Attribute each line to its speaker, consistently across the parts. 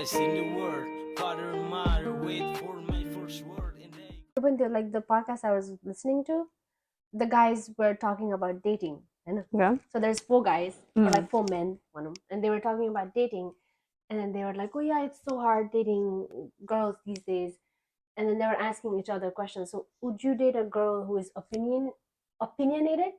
Speaker 1: guys in the world. Father and mother wait for my first word. And
Speaker 2: when the podcast I was listening to, the guys were talking about dating.
Speaker 3: Yeah.
Speaker 2: So there's 4 guys, or like 4 men, and they were talking about dating, and then they were like, "Oh yeah, it's so hard dating girls these days." And then they were asking each other questions. So, would you date a girl who is opinionated,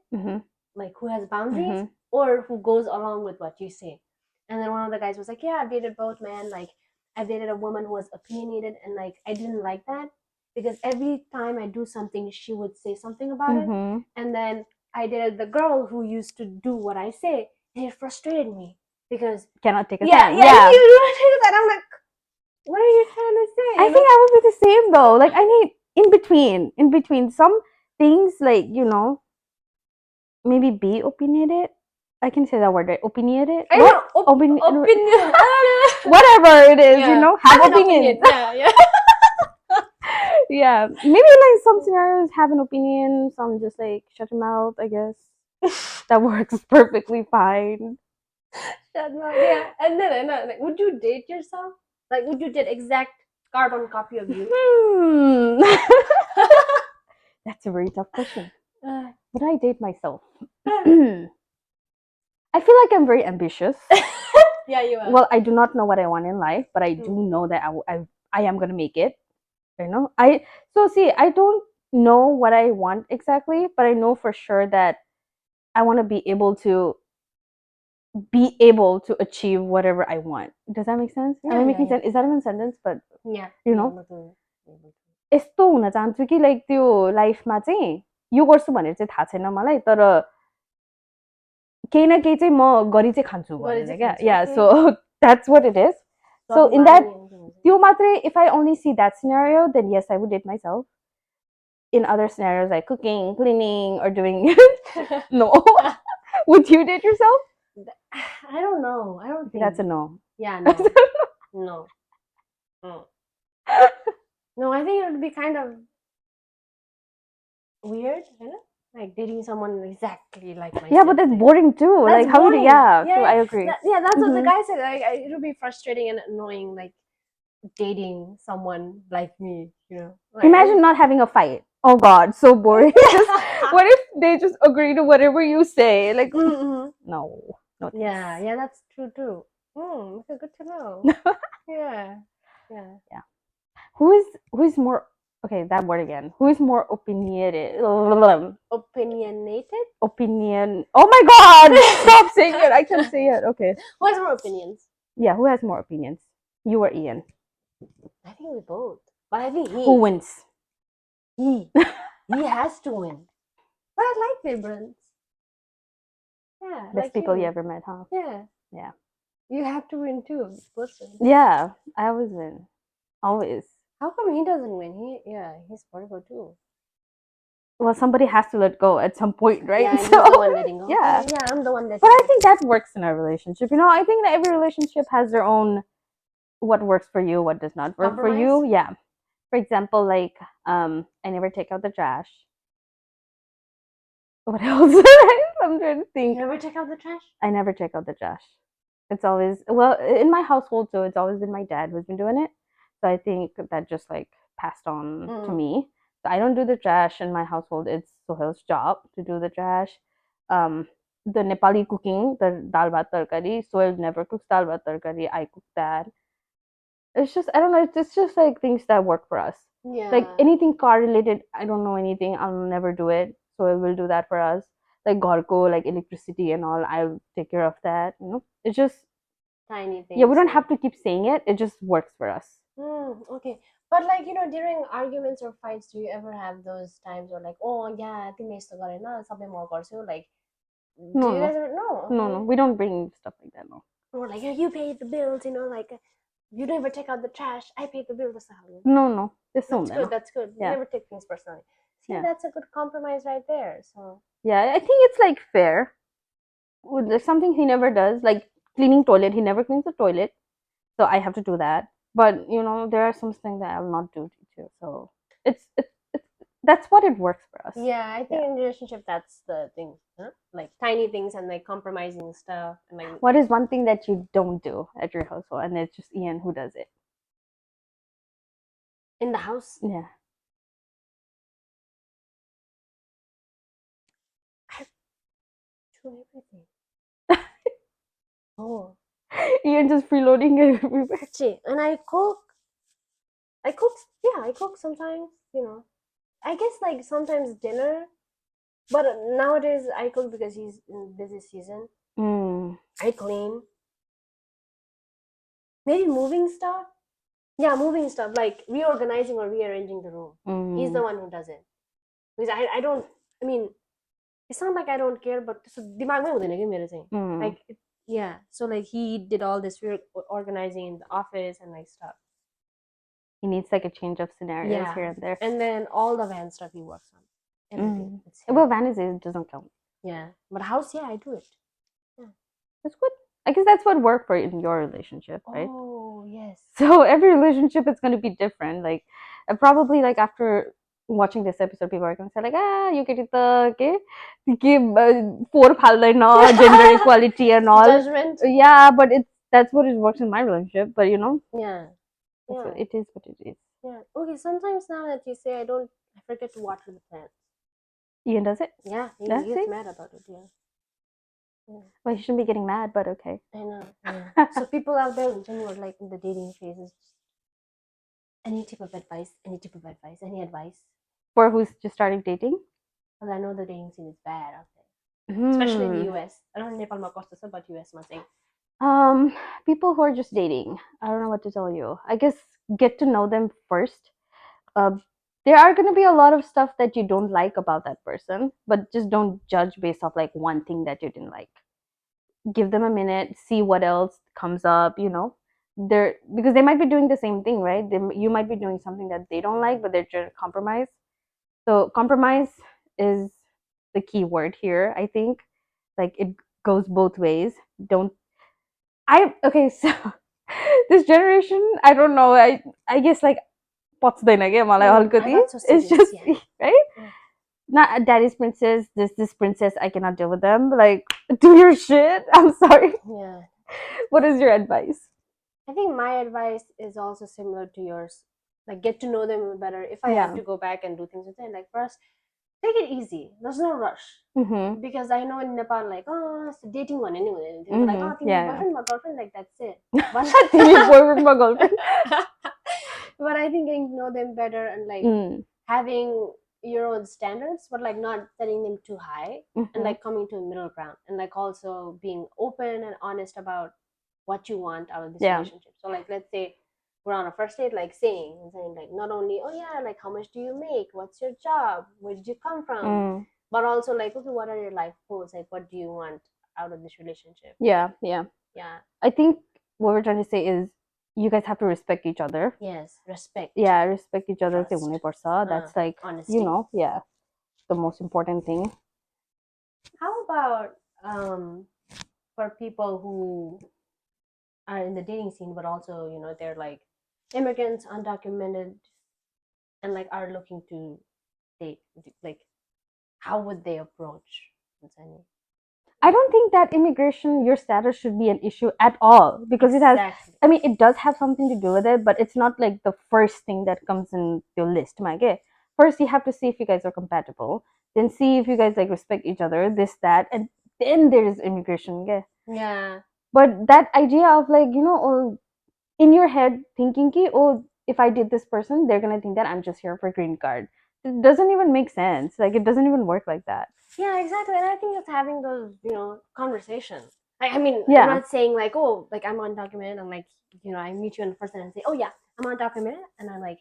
Speaker 2: like who has boundaries, or who goes along with what you say? And then one of the guys was like, "Yeah, I've dated both, man. Like, I've dated a woman who was opinionated, and like I didn't like that because every time I do something, she would say something about it, and then I dated the girl who used to do what I say, and it frustrated me because
Speaker 3: cannot take a
Speaker 2: yeah,
Speaker 3: stand.
Speaker 2: yeah, you don't take that. I'm like, what are you trying to say?
Speaker 3: I think I would be the same though. Like I need in between some things, like maybe be opinionated. I can say that word, right? Opinionated.
Speaker 2: I know, opinion.
Speaker 3: Whatever it is,
Speaker 2: Yeah.
Speaker 3: have an opinion.
Speaker 2: Yeah.
Speaker 3: Yeah, maybe like some scenarios have an opinion, some just like shut your mouth. I guess that works perfectly fine.
Speaker 2: Shut up. Yeah. And then like, would you date yourself? Like, would you date exact carbon copy of you?
Speaker 3: That's a very tough question. Would I date myself? I feel like I'm very ambitious.
Speaker 2: Yeah, you are.
Speaker 3: Well, I do not know what I want in life, but I do know that I am gonna make it. I don't know what I want exactly, but I know for sure that I want to be able to achieve whatever I want. Does that make sense? Am I making sense? Is that even a sentence? But
Speaker 2: yeah,
Speaker 3: यस्तो हुन चाहन्छु कि like त्यो लाइफमा चाहिँ यो गर्छु भनेर चाहिँ थाहा छैन मलाई, तर केही न केही चाहिँ म गरि चाहिँ खान्छु भनेर क्या. Yeah, so that's what it is. So in that, त्यो मात्रै, if I only see that scenario, then yes, I would date myself. In other scenarios like cooking, cleaning, or doing no. Would you date yourself?
Speaker 2: I don't know. I don't think
Speaker 3: that's a no.
Speaker 2: Yeah, no. No. No, I think it would be kind of weird, like dating someone exactly like myself.
Speaker 3: Yeah, but that's boring too.
Speaker 2: That's
Speaker 3: like how
Speaker 2: boring.
Speaker 3: Yeah, so I agree.
Speaker 2: That's what the guy said. Like, it would be frustrating and annoying, like dating someone like me. Like,
Speaker 3: imagine not having a fight. Oh God, so boring. What if they just agree to whatever you say? Like, no.
Speaker 2: Yeah, that's true too. Okay, good to know. Yeah.
Speaker 3: Who is more, okay, that word again. Who is more opinionated?
Speaker 2: Opinionated?
Speaker 3: Opinion. Oh my God! Stop saying it. I can say it. Okay.
Speaker 2: Who has more opinions?
Speaker 3: Yeah, who has more opinions? You or Ian?
Speaker 2: I think we both. But I think he.
Speaker 3: Who wins?
Speaker 2: He. He has to win. But I like difference. Yeah.
Speaker 3: Best
Speaker 2: like
Speaker 3: people you ever met, huh?
Speaker 2: Yeah.
Speaker 3: Yeah.
Speaker 2: You have to win too, person.
Speaker 3: Yeah, I always win. Always.
Speaker 2: How come he doesn't win? He's Virgo too.
Speaker 3: Well, somebody has to let go at some point, right?
Speaker 2: Yeah, so, he's the one letting go.
Speaker 3: Yeah.
Speaker 2: Yeah, I'm the one letting
Speaker 3: go. But I
Speaker 2: go.
Speaker 3: think that works in a relationship. I think that every relationship has their own, what works for you, what does not work for you. Yeah. For example, like, I never take out the trash. What else? I'm trying to think.
Speaker 2: You never take out the trash?
Speaker 3: I never take out the trash. It's always, well, in my household, so it's always been my dad who's been doing it. So I think that just like passed on to me. So I don't do the trash in my household. It's Sohail's job to do the trash. The Nepali cooking, the dal bhat tarkari, Sohail never cooks dal bhat tarkari. I cook that. It's just, I don't know, it's just like things that work for us.
Speaker 2: Yeah.
Speaker 3: Like anything car related, I don't know anything. I'll never do it. Sohail will do that for us. Like Gorko, like electricity and all, I'll take care of that. It's just
Speaker 2: tiny things.
Speaker 3: Yeah, we don't have to keep saying it. It just works for us.
Speaker 2: Okay. But like, during arguments or fights, do you ever have those times where like, oh yeah, तिमीले यस्तो गरेन, सबै म गर्छु, like, do you guys ever? No.
Speaker 3: No, we don't bring stuff like that, no.
Speaker 2: Or like, you pay the bills, like, you never take out the trash, I pay the bill.
Speaker 3: No.
Speaker 2: That's good. That's good.
Speaker 3: Yeah.
Speaker 2: You never take things personally. See, that's a good compromise right there. So
Speaker 3: yeah, I think it's like fair. There's something he never does, like cleaning toilet. He never cleans the toilet, so I have to do that. But there are some things that I'll not do too. So it's that's what it works for us.
Speaker 2: Yeah, I think in a relationship that's the thing, huh? Like tiny things and like compromising stuff and like
Speaker 3: What is one thing that you don't do at your household, and it's just Ian who does it?
Speaker 2: in the house.
Speaker 3: Yeah.
Speaker 2: I do everything. Oh,
Speaker 3: Ian just freeloading it everywhere.
Speaker 2: actually, and I cook. Yeah, I cook sometimes. You know, I guess like sometimes dinner, but nowadays I cook because he's in busy season. I clean. Maybe moving stuff. Yeah, moving stuff like reorganizing or rearranging the room. He's the one who does it because I don't. I mean, it's not like I don't care, but so दिमागमै हुँदैन के मेरो चाहिँ. Like yeah, so like he did all this reorganizing in the office and like stuff.
Speaker 3: He needs like a change of scenarios here and there.
Speaker 2: And then all the van stuff he works on. Everything.
Speaker 3: Well, van it doesn't count.
Speaker 2: Yeah, but house, yeah, I do it. Yeah.
Speaker 3: That's good. I guess that's what worked for in your relationship, right?
Speaker 2: Oh yes.
Speaker 3: So every relationship is going to be different. Like probably like after watching this episode, people are going to say like, you get it the four gender equality and all.
Speaker 2: Judgment.
Speaker 3: Yeah, but that's what it works in my relationship. But you know.
Speaker 2: Yeah. Yeah.
Speaker 3: It is what it is.
Speaker 2: Yeah. Okay. Sometimes now that you say I forget to water the plants.
Speaker 3: Ian does it.
Speaker 2: Yeah. He
Speaker 3: Does
Speaker 2: gets
Speaker 3: he?
Speaker 2: mad about it. Yeah.
Speaker 3: Well, you shouldn't be getting mad, but okay.
Speaker 2: I know. Yeah. So people out there in general, like in the dating phases, any tip of advice, any advice
Speaker 3: for who's just starting dating?
Speaker 2: Because I know the dating scene is bad out there, especially in the US. I don't know Nepal but US ma चाहिँ.
Speaker 3: People who are just dating, I don't know what to tell you. I guess get to know them first. There are going to be a lot of stuff that you don't like about that person, but just don't judge based off like one thing that you didn't like. Give them a minute, see what else comes up, you know. Because they might be doing the same thing, right? You might be doing something that they don't like, but they're trying to compromise. So compromise is the key word here, I think. Like it goes both ways. Okay, so this generation, I don't know, I guess like पच्दैन के मलाई अलिकति. It's just right? Not daddy's princess, this princess, I cannot deal with them. Like, do your shit. I'm sorry.
Speaker 2: Yeah.
Speaker 3: What is your advice?
Speaker 2: I think my advice is also similar to yours. Like, get to know them better. If I have to go back and do things with them, like first, take it easy. There's no rush. Because I know in Nepal, like, it's dating one anyway. Like, boyfriend, my girlfriend, like that's it.
Speaker 3: Boyfriend, my girlfriend.
Speaker 2: But I think getting to know them better and like having your own standards, but like not setting them too high and like coming to a middle ground and like also being open and honest about what you want out of this relationship. So like, let's say we're on a first date, like saying like not only, oh yeah, like how much do you make? What's your job? Where did you come from? But also like, okay, what are your life goals? Like, what do you want out of this relationship?
Speaker 3: Yeah. I think what we're trying to say is you guys have to respect each other.
Speaker 2: Yes, respect.
Speaker 3: Yeah, respect each other. That's like,
Speaker 2: honesty.
Speaker 3: you know, the most important thing.
Speaker 2: How about for people who are in the dating scene, but also, you know, they're like immigrants, undocumented, and like are looking to date? Like, how would they approach?
Speaker 3: I don't think that immigration, your status should be an issue at all because it has, I mean, it does have something to do with it, but it's not like the first thing that comes in your list. First, you have to see if you guys are compatible, then see if you guys like respect each other, this, that, and then there is immigration.
Speaker 2: Yeah.
Speaker 3: But that idea of like, you know, in your head thinking, if I did this person, they're going to think that I'm just here for a green card. It doesn't even make sense. Like, it doesn't even work like that.
Speaker 2: Yeah, exactly. And I think it's having those, you know, conversations. I mean, I'm not saying like, oh, like I'm undocumented and like, you know, I meet you in person and say, oh yeah, I'm undocumented, and I'm like,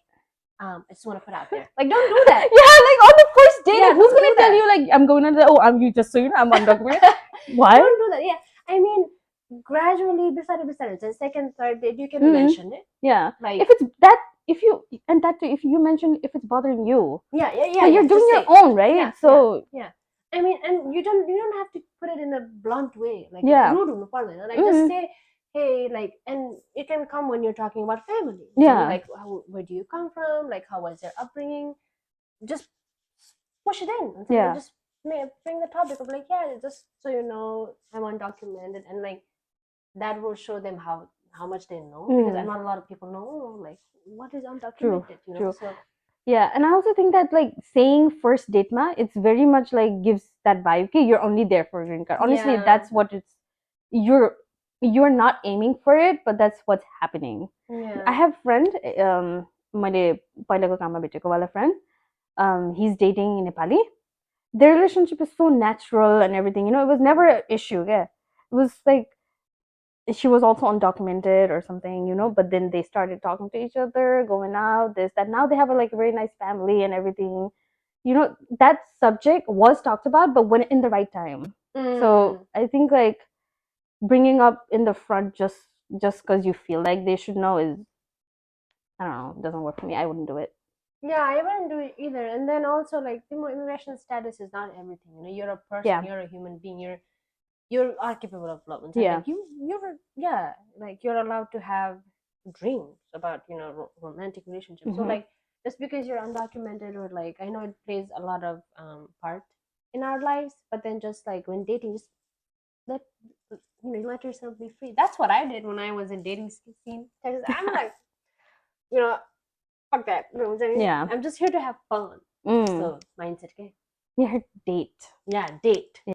Speaker 2: I just want to put out there, like, don't do that.
Speaker 3: Like on the first date, like, who's gonna tell you like I'm going to you just so you know I'm undocumented? Why?
Speaker 2: Don't do that. Yeah, I mean, gradually, beside second, third date, you can mention it.
Speaker 3: Yeah, like if it's that. If you mention if it's bothering you, you're doing your own, right?
Speaker 2: I mean, and you don't have to put it in a blunt way, like rude, like just say, hey, like, and it can come when you're talking about family. Like, where do you come from? Like, how was their upbringing? Just push it in. Just bring the topic of like, yeah, just so you know, I'm undocumented, and like that will show them how much they know, because not a lot of people know like what is undocumented, you know.
Speaker 3: True.
Speaker 2: So
Speaker 3: Yeah, and I also think that like saying first date ma, it's very much like gives that vibe. Okay, you're only there for a green card. Honestly,
Speaker 2: Yeah.
Speaker 3: that's what it's. You're not aiming for it, but that's what's happening.
Speaker 2: yeah.
Speaker 3: I have friend. मैले पहिलाको काममा भेटेको वाला friend. He's dating in Nepali. Their relationship is so natural and everything. You know, it was never an issue. Yeah, it was like she was also undocumented or something, you know, but then they started talking to each other, going out, this, that. Now they have a like a very nice family and everything. You know, that subject was talked about, but when in the right time. So I think like bringing up in the front just because you feel like they should know is, I don't know, doesn't work for me. I wouldn't do it.
Speaker 2: Yeah, I wouldn't do it either. And then also like immigration status is not everything. You know, you're a person,
Speaker 3: Yeah.
Speaker 2: you're a human being, you are capable of love. And
Speaker 3: Yeah.
Speaker 2: like you're like you're allowed to have dreams about, you know, romantic relationships. So like just because you're undocumented, or like, I know it plays a lot of part in our lives, but then just like when dating, just let let yourself be free. That's what I did when I was in dating scene, because I'm like, you know, fuck that. You know what I'm saying?
Speaker 3: Yeah.
Speaker 2: I'm just here to have fun.
Speaker 3: Mm.
Speaker 2: So mindset, okay?
Speaker 3: Yeah, her date.
Speaker 2: Yeah, date.